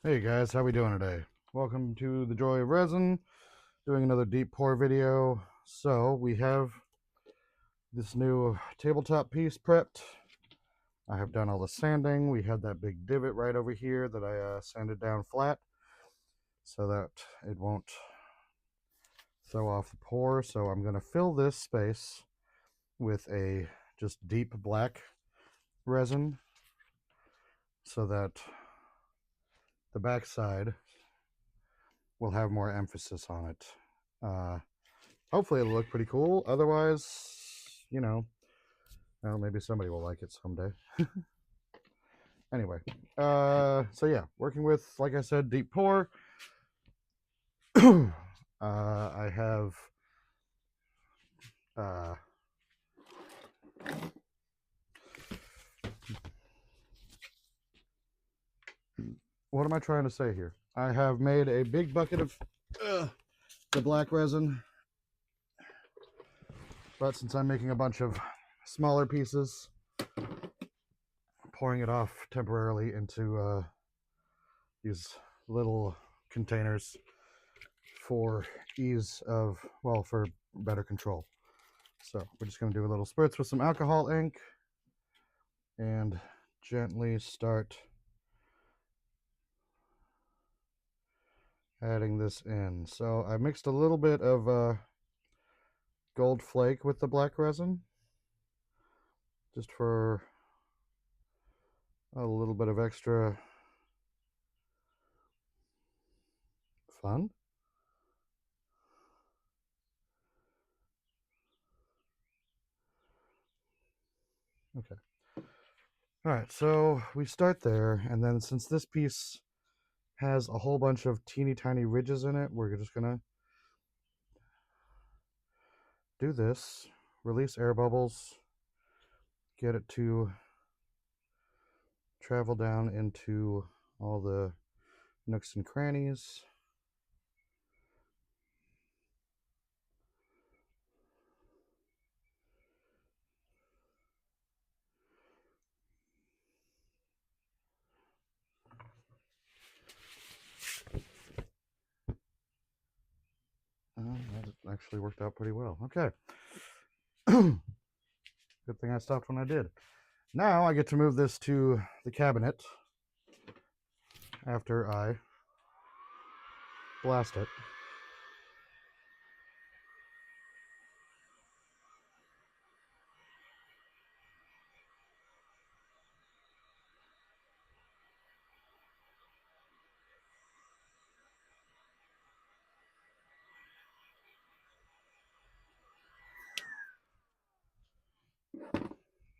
Hey guys, how we doing today? Welcome to the Joy of Resin, doing another deep pour video. So we have this new tabletop piece prepped. I have done all the sanding. We had that big divot right over here that I sanded down flat so that it won't throw off the pour. So I'm going to fill this space with a just deep black resin so that the backside will have more emphasis on it. Hopefully it'll look pretty cool. Otherwise, you know, well, maybe somebody will like it someday. Anyway, so yeah, working with, like I said, deep pour. I have uh, what am I trying to say here? I have made a big bucket of the black resin, but since I'm making a bunch of smaller pieces, pouring it off temporarily into these little containers for ease of, well, for better control. So we're just going to do a little spritz with some alcohol ink and gently start adding this in. So I mixed a little bit of gold flake with the black resin just for a little bit of extra fun. Okay. All right, so we start there, and then since this piece has a whole bunch of teeny tiny ridges in it, we're just gonna do this, release air bubbles, get it to travel down into all the nooks and crannies. That actually worked out pretty well. Okay. Good thing I stopped when I did. Now I get to move this to the cabinet after I blast it.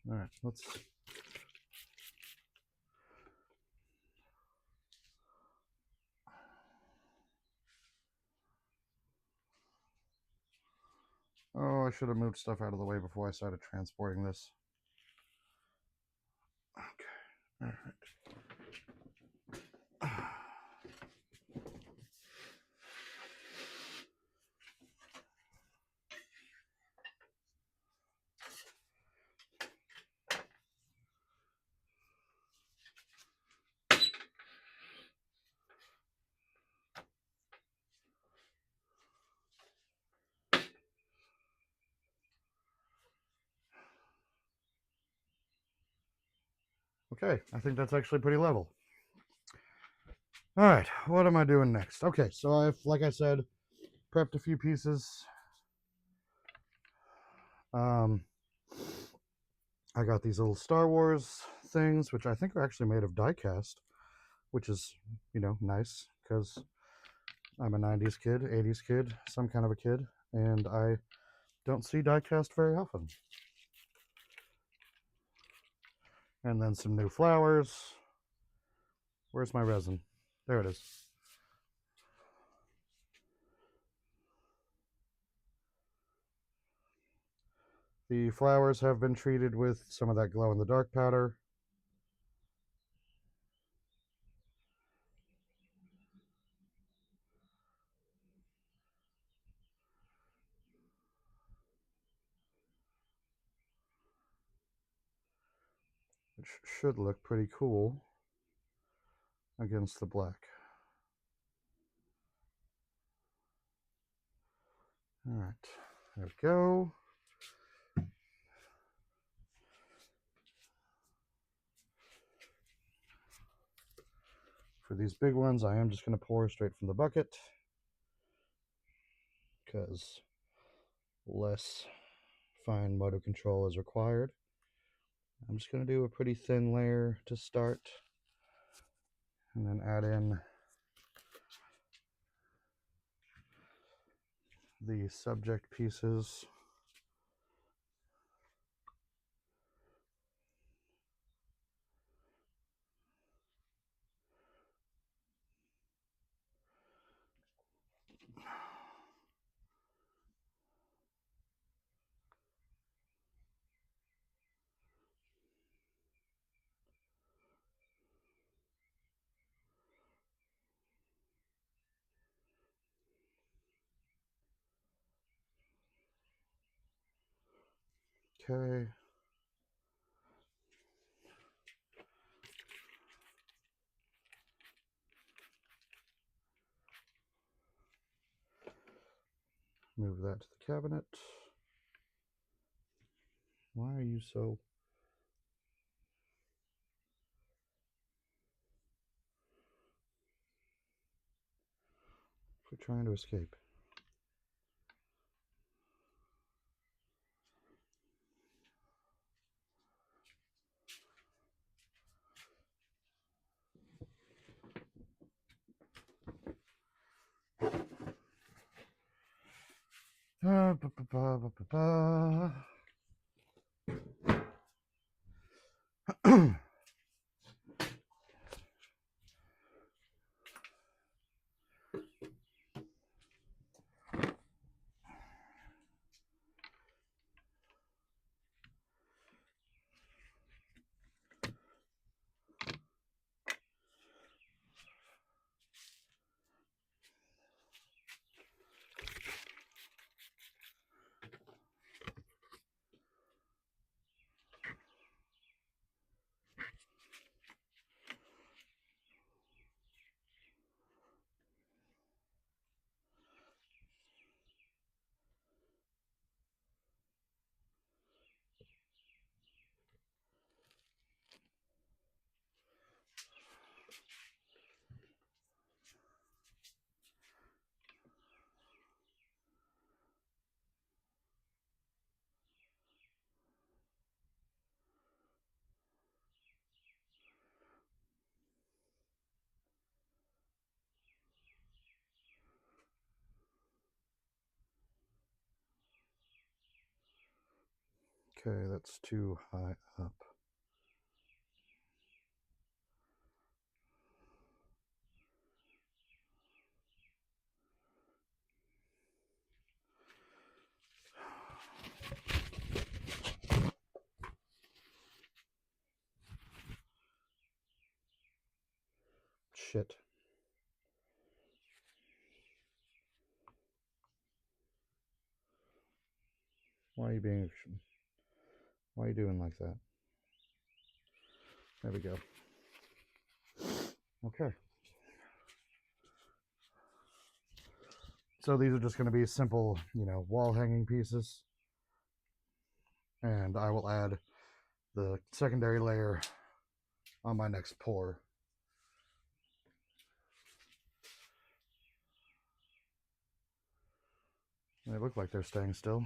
All right, let's. Oh, I should have moved stuff out of the way before I started transporting this. Okay, all right. Okay, I think that's actually pretty level. All right, what am I doing next? Okay, so I've, like I said, prepped a few pieces. Um, I got these little Star Wars things, which I think are actually made of die cast, which is, nice because I'm a 90s kid, 80s kid, some kind of a kid, and I don't see die cast very often. And then some new flowers. Where's my resin? There it is. The flowers have been treated with some of that glow in the dark powder. Which should look pretty cool against the black. All right, there we go. For these big ones, I am just going to pour straight from the bucket because less fine motor control is required. I'm just going to do a pretty thin layer to start and then add in the subject pieces. Okay. Move that to the cabinet. Why are you so... Quit trying to escape. Ba, ba, ba, ba, ba, ba. Okay, that's too high up. Shit. Why are you being... Why are you doing like that? There we go. Okay. So these are just going to be simple, wall hanging pieces. And I will add the secondary layer on my next pour. They look like they're staying still.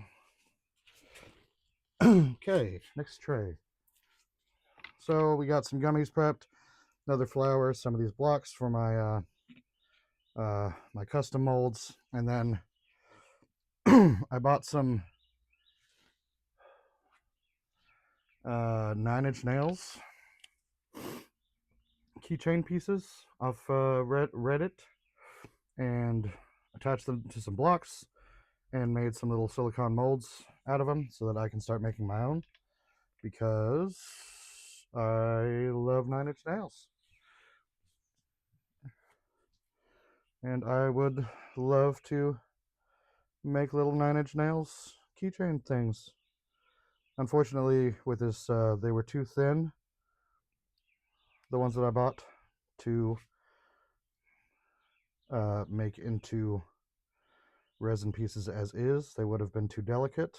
Okay, next tray. So we got some gummies prepped, another flower, some of these blocks for my my custom molds, and then I bought some 9-inch nails keychain pieces off Reddit, and attached them to some blocks and made some little silicone molds out of them so that I can start making my own, because I love 9-inch nails. And I would love to make little 9-inch nails keychain things. Unfortunately, with this, they were too thin, the ones that I bought, to make into resin pieces as is. They would have been too delicate.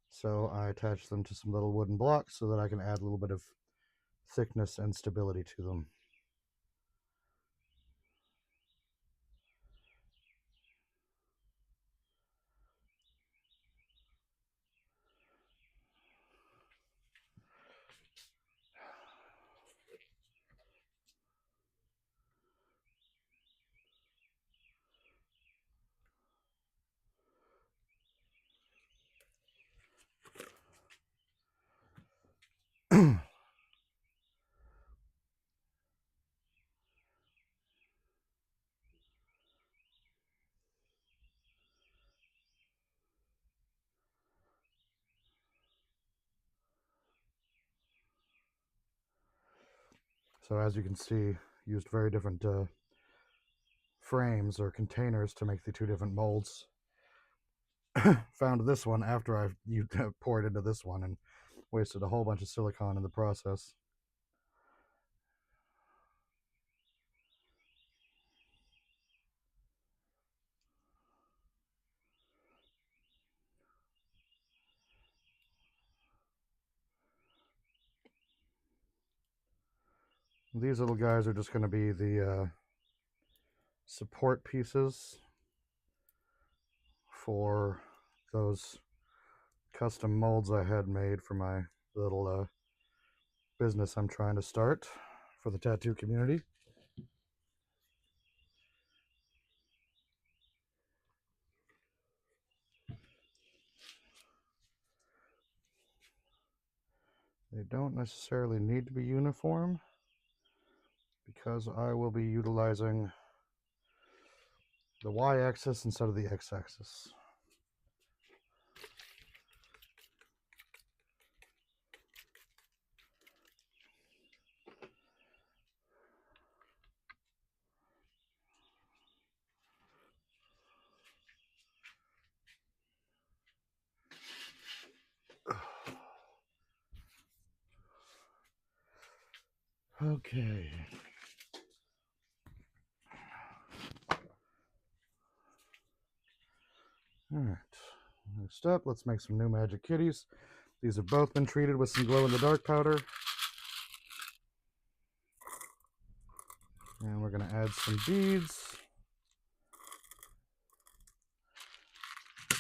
So I attached them to some little wooden blocks so that I can add a little bit of thickness and stability to them. So as you can see, used very different frames or containers to make the two different molds. Found this one after I poured into this one and wasted a whole bunch of silicone in the process. These little guys are just going to be the support pieces for those custom molds I had made for my little business I'm trying to start for the tattoo community. They don't necessarily need to be uniform because I will be utilizing the y-axis instead of the x-axis. Okay. Alright. Next up, let's make some new magic kitties. These have both been treated with some glow-in-the-dark powder. And we're going to add some beads,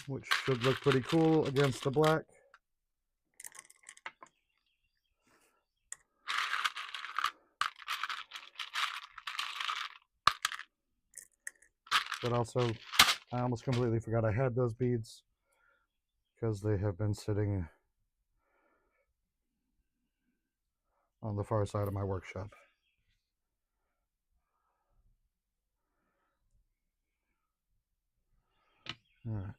which should look pretty cool against the black. But also, I almost completely forgot I had those beads because they have been sitting on the far side of my workshop. Alright,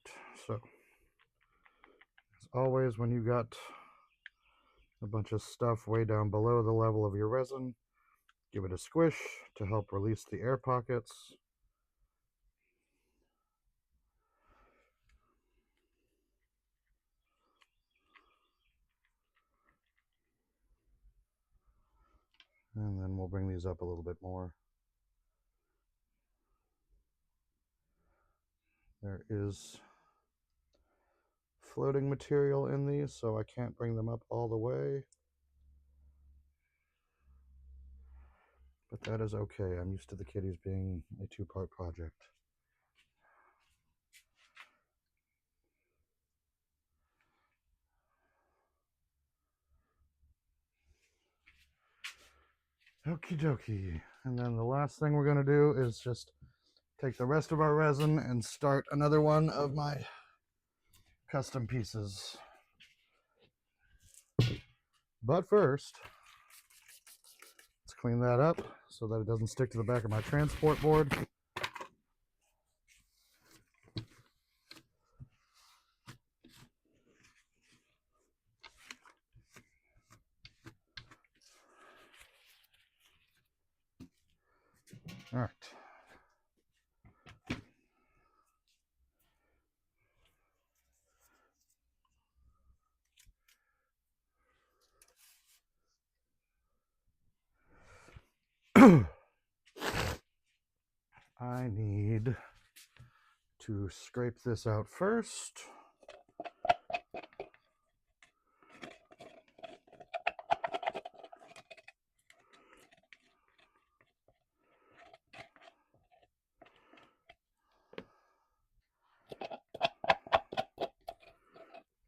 so as always, when you got a bunch of stuff way down below the level of your resin, give it a squish to help release the air pockets. And then we'll bring these up a little bit more. There is floating material in these, so I can't bring them up all the way. But that is okay. I'm used to the kitties being a two-part project. Okie dokie. And then the last thing we're going to do is just take the rest of our resin and start another one of my custom pieces. But first, let's clean that up so that it doesn't stick to the back of my transport board. All right. I need to scrape this out first.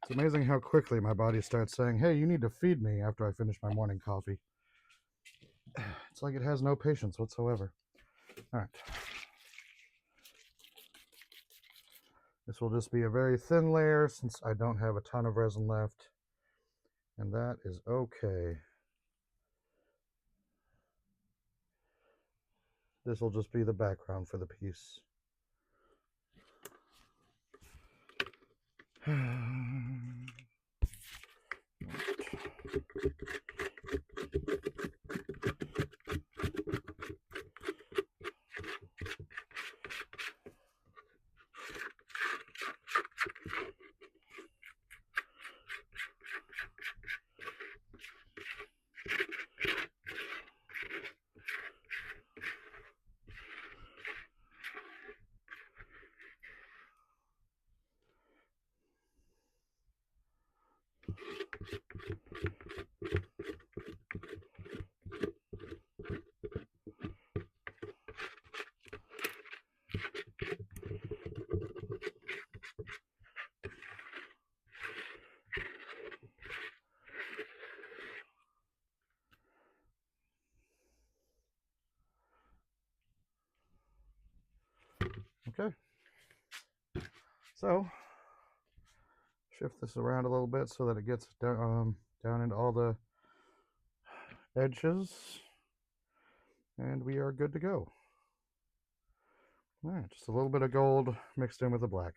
It's amazing how quickly my body starts saying, hey, you need to feed me after I finish my morning coffee. It's like it has no patience whatsoever. All right. This will just be a very thin layer since I don't have a ton of resin left. And that is okay. This will just be the background for the piece. Okay. So, shift this around a little bit so that it gets down into all the edges. And we are good to go. All right, just a little bit of gold mixed in with the black.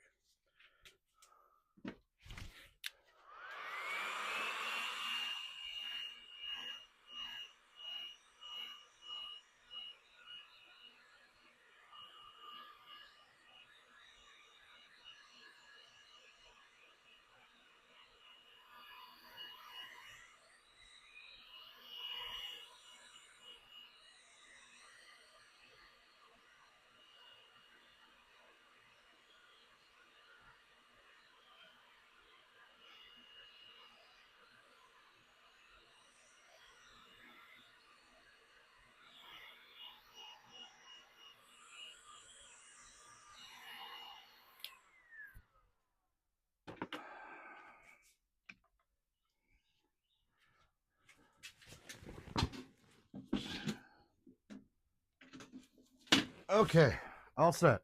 Okay, all set.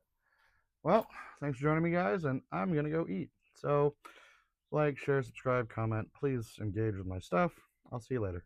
Well, thanks for joining me, guys, and I'm gonna go eat. So, like, share, subscribe, comment. Please engage with my stuff. I'll see you later.